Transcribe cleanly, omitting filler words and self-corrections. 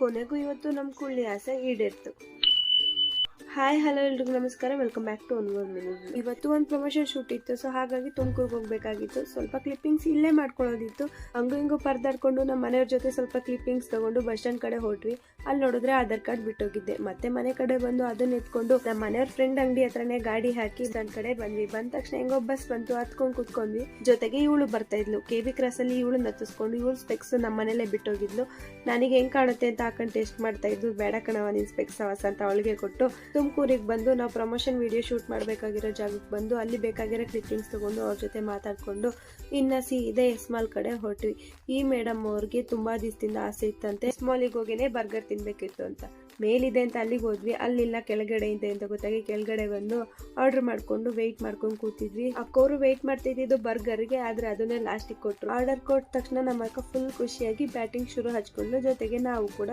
ಕೊನೆಗೂ ಇವತ್ತು ನಮ್ಮ ಕುಳ್ಳಿ ಆಸೆ ಈಡೇರ್ತು. ಹಾಯ್ ಹಲೋ ಎಲ್ರಿಗೂ ನಮಸ್ಕಾರ, welcome back to One Mini. ಇವತ್ತು ಒಂದು ಪ್ರಮೋಷನ್ ಶೂಟ್ ಇತ್ತು, ಸೊ ಹಾಗಾಗಿ ತುಮಕೂರಿಗೆ ಹೋಗ್ಬೇಕಾಗಿತ್ತು. ಸ್ವಲ್ಪ ಕ್ಲಿಪ್ಪಿಂಗ್ಸ್ ಇಲ್ಲೇ ಮಾಡ್ಕೊಳ್ಳೋದಿತ್ತು. ಹಂಗೂ ಹಿಂಗೂ ಪರದಾಡ್ಕೊಂಡು ನಮ್ಮ ಮನೆಯವ್ರ ಜೊತೆ ಸ್ವಲ್ಪ ಕ್ಲಿಪ್ಪಿಂಗ್ಸ್ ತಗೊಂಡು ಬಸ್ ಸ್ಟ್ಯಾಂಡ್ ಕಡೆ ಹೊರಟ್ವಿ. ಅಲ್ಲಿ ನೋಡಿದ್ರೆ ಆಧಾರ್ ಕಾರ್ಡ್ ಬಿಟ್ಟೋಗಿದ್ದೆ. ಮತ್ತೆ ಮನೆ ಕಡೆ ಬಂದು ಅದನ್ನ ಎತ್ಕೊಂಡು ನಮ್ಮ ಮನೆಯವ್ರ ಫ್ರೆಂಡ್ ಅಂಗಡಿ ಹತ್ರನೇ ಗಾಡಿ ಹಾಕಿ ನನ್ನ ಕಡೆ ಬಂದ್ವಿ. ಬಂದ ತಕ್ಷಣ ಹೆಂಗೋ ಬಸ್ ಬಂತು, ಹತ್ಕೊಂಡು ಕುತ್ಕೊಂಡ್ವಿ. ಜೊತೆಗೆ ಇವಳು ಬರ್ತಾ ಇದ್ಲು. KV ಕ್ರಾಸ್ ಅಲ್ಲಿ ಇವಳು ನತ್ತಿಸ್ಕೊಂಡು ಇವಳು ಸ್ಪೆಕ್ಸ್ ನಮ್ಮ ಮನೇಲೆ ಬಿಟ್ಟೋಗಿದ್ಲು. ನನಗೆ ಹೆಂಗ್ ಕಾಣುತ್ತೆ ಅಂತ ಹಾಕೊಂಡು ಟೆಸ್ಟ್ ಮಾಡ್ತಾ ಇದ್ದು. ಬೇಡ ಕಣವ ನಿನ್ ಸ್ಪೆಕ್ಸ್ ಅವಸ ಅಂತ ಅವಳಿಗೆ ಕೊಟ್ಟು ತುಮಕೂರಿಗೆ ಬಂದು ನಾವು ಪ್ರಮೋಷನ್ ವಿಡಿಯೋ ಶೂಟ್ ಮಾಡಬೇಕಾಗಿರೋ ಜಾಗಕ್ಕೆ ಬಂದು ಅಲ್ಲಿ ಬೇಕಾಗಿರೋ ಕ್ಲಿಪ್ಪಿಂಗ್ಸ್ ತಗೊಂಡು ಅವ್ರ ಜೊತೆ ಮಾತಾಡ್ಕೊಂಡು ಇನ್ನ ಸೀದಾ ಎಸ್ ಮಾಲ್ ಕಡೆ ಹೊರಟ್ವಿ. ಈ ಮೇಡಮ್ ಅವ್ರಿಗೆ ತುಂಬಾ ದಿವಸದಿಂದ ಆಸೆ ಇತ್ತಂತೆ ಎಸ್ ಮಾಲಿಗೆ ಹೋಗಿನೇ ಬರ್ಗರ್ ತಿನ್ಬೇಕಿತ್ತು ಅಂತ. ಮೇಲಿದೆ ಅಂತ ಅಲ್ಲಿಗೆ ಹೋದ್ವಿ, ಅಲ್ಲಿಲ್ಲ ಕೆಳಗಡೆ ಇದೆ ಅಂತ ಗೊತ್ತಾಗಿ ಕೆಳಗಡೆ ಬಂದು ಆರ್ಡರ್ ಮಾಡ್ಕೊಂಡು ವೆಯ್ಟ್ ಮಾಡ್ಕೊಂಡು ಕೂತಿದ್ವಿ. ಅಕ್ಕವರು ವೆಯ್ಟ್ ಮಾಡ್ತಿದ್ದು ಬರ್ಗರ್ಗೆ, ಆದ್ರೆ ಅದನ್ನೇ ಲಾಸ್ಟಿಗೆ ಕೊಟ್ಟರು. ಆರ್ಡರ್ ಕೊಟ್ಟ ತಕ್ಷಣ ನಮ್ಮ ಅಕ್ಕ ಫುಲ್ ಖುಷಿಯಾಗಿ ಬ್ಯಾಟಿಂಗ್ ಶುರು ಹಚ್ಕೊಂಡು, ಜೊತೆಗೆ ನಾವು ಕೂಡ